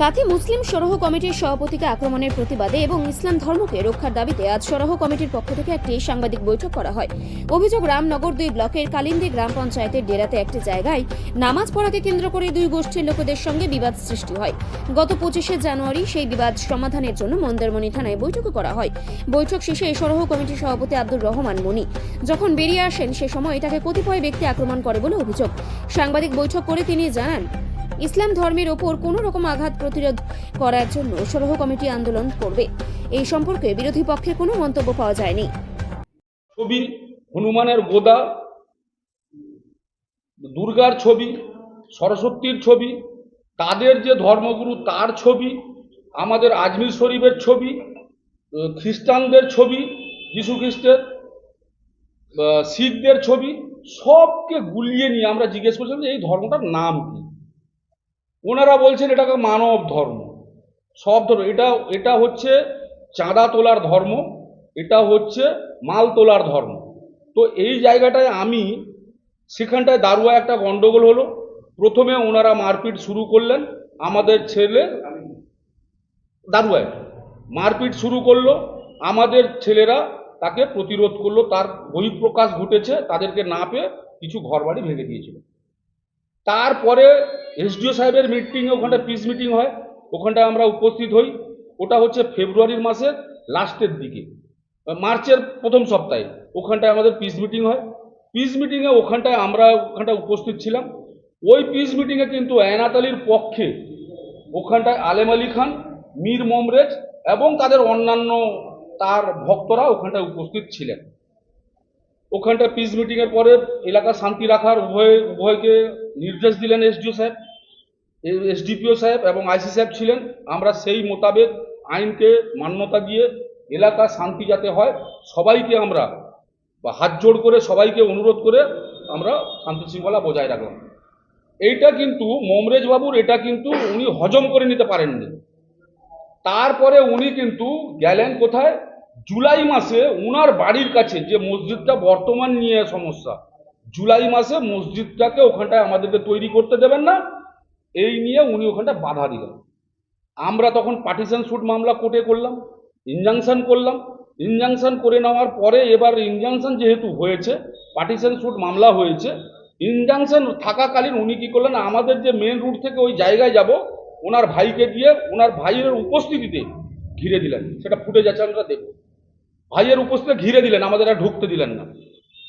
কাঁথি মুসলিম সরহ কমিটির সভাপতিকে আক্রমণের প্রতিবাদে এবং ইসলাম ধর্মকে রক্ষার দাবিতে আজ সরহ কমিটির পক্ষ থেকে একটি সাংবাদিক বৈঠক করা হয়। অভিযোগ, রামনগর 2 ব্লকের কালিন্দী গ্রাম পঞ্চায়েতের ডেরাতে একটি জায়গায় নামাজ পড়াকে কেন্দ্র করে দুই গোষ্ঠীর লোকেদের সঙ্গে বিবাদ সৃষ্টি হয়। গত 25শে জানুয়ারি সেই বিবাদ সমাধানের জন্য মন্দারমণি থানায় বৈঠক করা হয়। বৈঠক শেষে সরহ কমিটির সভাপতি আব্দুর রহমান মনি যখন বেরিয়ে আসেন সে সময় তাকে কতিপয় ব্যক্তি আক্রমণ করে বলে অভিযোগ। সাংবাদিক বৈঠক করে তিনি জানান, ইসলাম ধর্মের ওপর কোনো রকম আঘাত প্রতিরোধ করার জন্য সরহ কমিটি আন্দোলন করবে। এই সম্পর্কে বিরোধী পক্ষের কোনো মন্তব্য পাওয়া যায়নি। ছবি, হনুমানের গোদা, দুর্গার ছবি, সরস্বতীর ছবি, তাদের যে ধর্মগুরু তার ছবি, আমাদের আজমির শরীফের ছবি, খ্রিস্টানদের ছবি, যিশু খ্রিস্টের, শিখদের ছবি, সবকে গুলিয়ে নিয়ে আমরা জিজ্ঞেস করছিলাম যে এই ধর্মটার নাম কি। ওনারা বলছেন এটাকে মানব ধর্ম। সব ধর্ম, এটা হচ্ছে চাঁদা তোলার ধর্ম, এটা হচ্ছে মাল তোলার ধর্ম। তো এই জায়গাটায় সেখানটায় দারুয়া একটা গন্ডগোল হলো। প্রথমে ওনারা মারপিট শুরু করলেন, আমাদের ছেলে দারুয়ায় মারপিট শুরু করলো, আমাদের ছেলেরা তাকে প্রতিরোধ করলো, তার বহিঃপ্রকাশ ঘটেছে, তাদেরকে না পেয়ে কিছু ঘরবাড়ি ভেঙে দিয়েছিল। তারপরে এসডিও সাহেবের মিটিংয়ে ওখানটা পিস মিটিং হয়, ওখানটায় আমরা উপস্থিত হই। ওটা হচ্ছে ফেব্রুয়ারির মাসের লাস্টের দিকে, মার্চের প্রথম সপ্তাহে ওখানটায় আমাদের পিস মিটিং হয়। পিস মিটিংয়ে আমরা ওখানটায় উপস্থিত ছিলাম। ওই পিস মিটিংয়ে কিন্তু এনায়েত আলীর পক্ষে ওখানটায় আলেম আলী খান, মীর মমরেজ এবং তাদের অন্যান্য তার ভক্তরা ওখানটায় উপস্থিত ছিলেন। ওখানটা পিস মিটিংয়ের পরে এলাকা শান্তি রাখার উভয়কে নির্দেশ দিলেন এসডিও সাহেব, এসডিপিও সাহেব এবং আইসি সাহেব ছিলেন। আমরা সেই মোতাবেক আইনকে মান্যতা দিয়ে এলাকা শান্তি যাতে হয় সবাইকে আমরা হাত জোড় করে সবাইকে অনুরোধ করে আমরা শান্তি শৃঙ্খলা বজায় রাখলাম। এইটা কিন্তু মমরেজ বাবুর এটা কিন্তু উনি হজম করে নিতে পারেননি। তারপরে উনি কিন্তু গেলেন কোথায়, জুলাই মাসে উনার বাড়ির কাছে যে মসজিদটা বর্তমান নিয়ে সমস্যা, জুলাই মাসে মসজিদটাকে ওখানটায় আমাদেরকে তৈরি করতে দেবেন না, এই নিয়ে উনি ওখানটায় বাধা দিলেন। আমরা তখন পার্টিশন স্যুট মামলা কোর্টে করলাম, ইনজাংশন করলাম। ইনজাংশন করে নেওয়ার পরে এবার ইনজাংশন যেহেতু হয়েছে, পার্টিশন স্যুট মামলা হয়েছে, ইনজাংশন থাকাকালীন উনি কি করলেন, আমাদের যে মেন রুট থেকে ওই জায়গায় যাব, ওনার ভাইকে দিয়ে ওনার ভাইয়ের উপস্থিতিতে ঘিরে দিলেন। সেটা ফুটেজ আছে, আমরা দেখব। ভাইয়ের উপস্থিতিতে ঘিরে দিলেন, আমাদের আর ঢুকতে দিলেন না।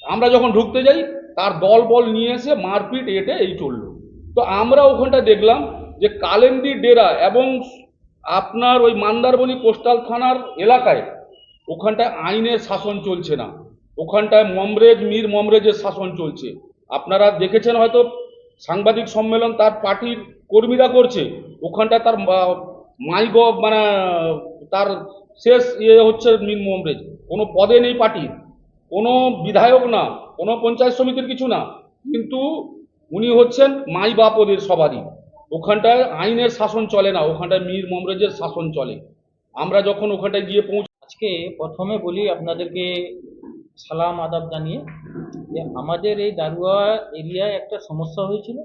আমরা যখন ঢুকতে যাই তার দল বল নিয়ে এসে মারপিট এটে এই চললো। তো আমরা ওখানটা দেখলাম যে কালেন্দি ডেরা এবং আপনার ওই মন্দারমণি কোস্টাল থানার এলাকায় ওখানটায় আইনের শাসন চলছে না, ওখানটায় মীর মমরেজের শাসন চলছে। আপনারা দেখেছেন হয়তো সাংবাদিক সম্মেলন তার পার্টির কর্মীরা করছে, ওখানটায় তার মানে তার শেষ হচ্ছে মীর মমরেজ, কোনো পদে নেই পার্টির, কোনো বিধায়ক না, কোনো পঞ্চায়েত সমিতির কিছু না, কিন্তু উনি হচ্ছেন মাই বাপ ওদের সবারই। ওখানটায় আইনের শাসন চলে না, ওখানটায় মীর মমরেজের শাসন চলে। আমরা যখন ওখানটায় গিয়ে আজকে প্রথমে বলি আপনাদেরকে সালাম আদাব জানিয়ে যে আমাদের এই দারুয়া এরিয়ায় একটা সমস্যা হয়েছিল,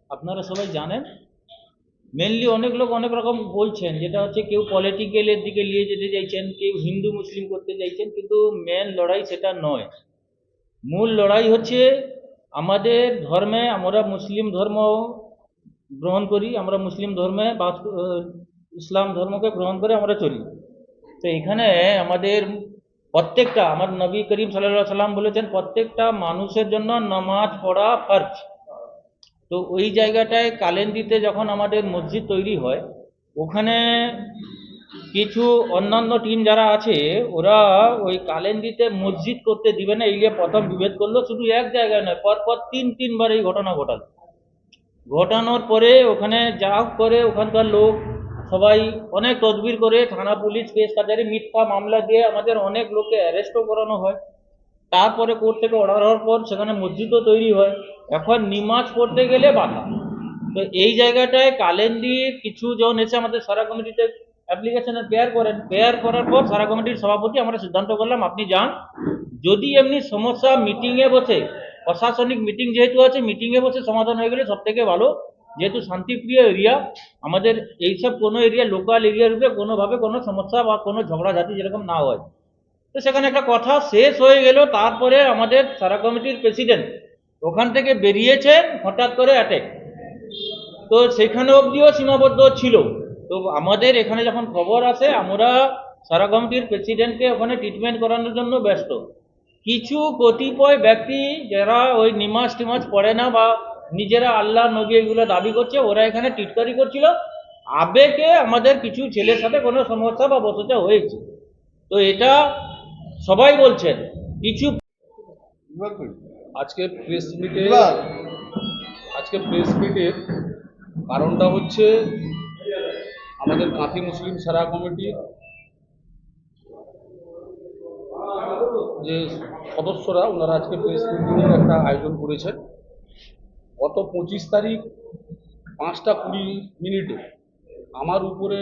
আপনারা সবাই জানেন। মেনলি অনেক লোক অনেক রকম বলছেন, যেটা হচ্ছে কেউ পলিটিক্যালের দিকে নিয়ে যেতে চাইছেন, কেউ হিন্দু মুসলিম করতে চাইছেন, কিন্তু মেন লড়াই সেটা নয়। মূল লড়াই হচ্ছে আমাদের ধর্মে, আমরা মুসলিম ধর্ম গ্রহণ করি, আমরা মুসলিম ধর্মে ইসলাম ধর্মকে গ্রহণ করে আমরা চলি। তো এখানে আমাদের প্রত্যেকটা, আমার নবী করিম সাল্লাল্লাহু আলাইহি সাল্লাম বলেছেন প্রত্যেকটা মানুষের জন্য নামাজ পড়া ফরজ। তো ওই জায়গাটায় কালেন্দিতে যখন আমাদের মসজিদ তৈরি হয়, ওখানে কিছু অন্যান্য টিম যারা আছে ওরা ওই কালেন্দিতে মসজিদ করতে দিবে না, এই নিয়ে প্রথম বিভেদ করলো। শুধু এক জায়গায় নয়, পরপর তিনবার এই ঘটনা ঘটানোর পরে ওখানে যা করে ওখানকার লোক সবাই অনেক তদবির করে থানা পুলিশ কেস কাছারি মিথ্যা মামলা দিয়ে আমাদের অনেক লোককে অ্যারেস্টও করানো হয়। তারপরে কোর্ট থেকে অর্ডার হওয়ার পর সেখানে মসজিদও তৈরি হয়। এখন নিমাজ পড়তে গেলে বাধা। তো এই জায়গাটায় কালেন্দির কিছু জন এসে আমাদের সারা কমিটিতে অ্যাপ্লিকেশনের পেয়ার করার পর সারা কমিটির সভাপতি আমরা সিদ্ধান্ত করলাম আপনি যান, যদি এমনি সমস্যা মিটিংয়ে বসে, প্রশাসনিক মিটিং যেহেতু আছে, মিটিংয়ে বসে সমাধান হয়ে গেলে সব থেকে ভালো। যেহেতু শান্তিপ্রিয় এরিয়া, আমাদের এইসব কোনো এরিয়া লোকাল এরিয়ার উপরে কোনোভাবে কোনো সমস্যা বা কোনো ঝগড়াঝাটি যেরকম না হয়। তো সেখানে একটা কথা শেষ হয়ে গেল, তারপরে আমাদের সারা কমিটির প্রেসিডেন্ট ওখান থেকে বেরিয়েছেন হঠাৎ করে অ্যাটেক। তো সেখানে অবধিও সীমাবদ্ধ ছিল। তো আমাদের এখানে যখন খবর আসে, আমরা সারা কমিটির প্রেসিডেন্টকে ওখানে ট্রিটমেন্ট করানোর জন্য ব্যস্ত। কিছু কতিপয় ব্যক্তি যারা ওই নিমাজ টিমাজ পড়ে না বা নিজেরা আল্লাহ নবী এগুলো দাবি করছে, ওরা এখানে টিটকারি করছিল। আবেগে আমাদের কিছু ছেলের সাথে কোনো সমস্যা বা বসতে হয়েছে। তো এটা সবাই বলছেন কিছু। আজকে প্রেস মিটের কারণটা হচ্ছে আমাদের কাঁথি মুসলিম সারা কমিটির যে সদস্যরা, ওনারা আজকে প্রেস মিটিংয়ের একটা আয়োজন করেছেন। গত 25 তারিখ 5:20 আমার উপরে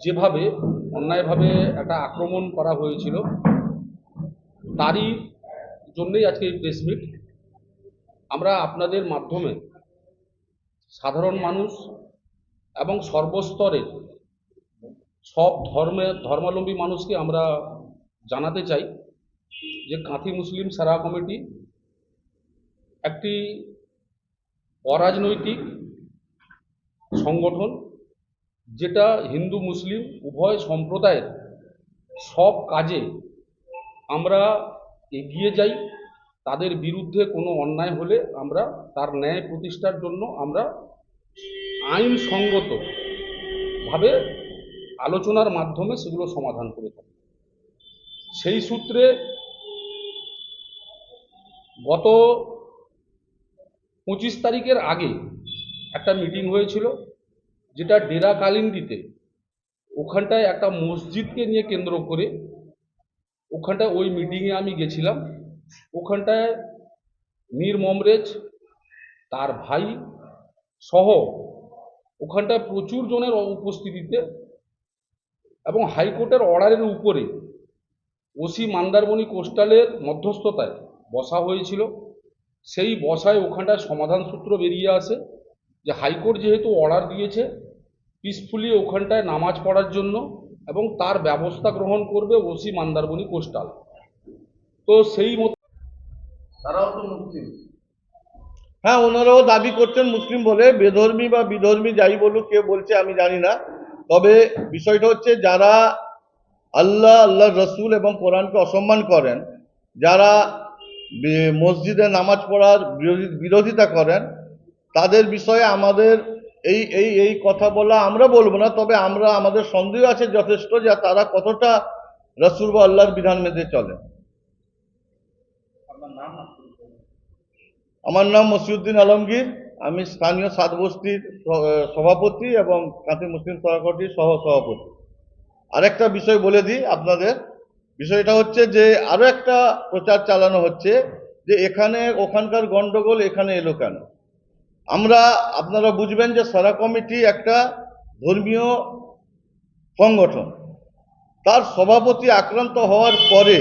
যেভাবে অন্যায়ভাবে একটা আক্রমণ করা হয়েছিল, তারই জন্যই আজকে এই প্রেস মিট। আমরা আপনাদের মাধ্যমে সাধারণ মানুষ এবং সর্বস্তরের সব ধর্মাবলম্বী মানুষকে আমরা জানাতে চাই যে কাঁথি মুসলিম সারা কমিটি একটি অরাজনৈতিক সংগঠন, যেটা হিন্দু মুসলিম উভয় সম্প্রদায়ের সব কাজে আমরা এগিয়ে যাই। তাদের বিরুদ্ধে কোনো অন্যায় হলে আমরা তার ন্যায় প্রতিষ্ঠার জন্য আমরা আইনসঙ্গতভাবে আলোচনার মাধ্যমে সেগুলো সমাধান করে থাকি। সেই সূত্রে গত 25 তারিখের আগে একটা মিটিং হয়েছিল, যেটা ডেরা কালিন্দিতে, ওখানটায় একটা মসজিদকে নিয়ে কেন্দ্র করে ওখানটায় ওই মিটিংয়ে আমি গেছিলাম। ওখানটায় মীর মমরেজ, তার ভাই সহ ওখানটায় প্রচুর জনের উপস্থিতিতে এবং হাইকোর্টের অর্ডারের উপরে ওসি মন্দারমণি কোস্টালের মধ্যস্থতায় বসা হয়েছিল। সেই বসায় ওখানটায় সমাধান সূত্র বেরিয়ে আসে যে হাইকোর্ট যেহেতু অর্ডার দিয়েছে পিসফুলি ওখানটায় নামাজ পড়ার জন্য, এবং তার ব্যবস্থা গ্রহণ করবে ওসি মন্দারমণি কোস্টাল। তো সেই মতো তারাও তো মুসলিম। হ্যাঁ, ওনারাও দাবি করছেন মুসলিম বলে, বেধর্মী বা বিধর্মী যাই বলুক, কে বলছে আমি জানি না। তবে বিষয়টা হচ্ছে, যারা আল্লাহ রসুল এবং কোরআনকে অসম্মান করেন, যারা মসজিদে নামাজ পড়ার বিরোধিতা করেন, তাদের বিষয়ে আমাদের এই এই এই কথা বলা আমরা বলবো না। তবে আমরা আমাদের সন্দেহ আছে যথেষ্ট যে তারা কতটা রসুল বা আল্লাহর বিধান মেনে চলে। আমার নাম মসিউদ্দিন আলমগীর। আমি স্থানীয় 7 বস্তির সভাপতি এবং কাঁথি মুসলিম সারা কমিটির সহ সভাপতি। আরেকটা বিষয় বলে দিই আপনাদের, বিষয়টা হচ্ছে যে আরো একটা প্রচার চালানো হচ্ছে যে এখানে ওখানকার গন্ডগোল এখানে এলো কেন। আপনারা বুঝবেন যে সারা কমিটি একটা ধর্মীয় সংগঠন। তার সভাপতি আক্রান্ত হওয়ার পরে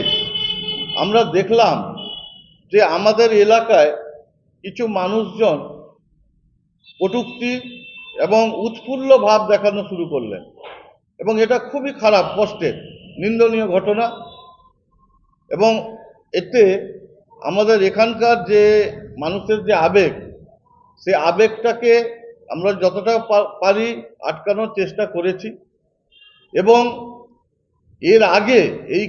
আমরা দেখলাম যে আমাদের এলাকায় কিছু মানুষজন কটূক্তি এবং উৎফুল্ল ভাব দেখানো শুরু করলেন, এবং এটা খুবই খারাপ, কষ্টের, নিন্দনীয় ঘটনা। এবং এতে আমাদের এখানকার যে মানুষের যে আবেগ, সেই আবেগটাকে আমরা যতটা পারি আটকানোর চেষ্টা করেছি। এবং এর আগে এই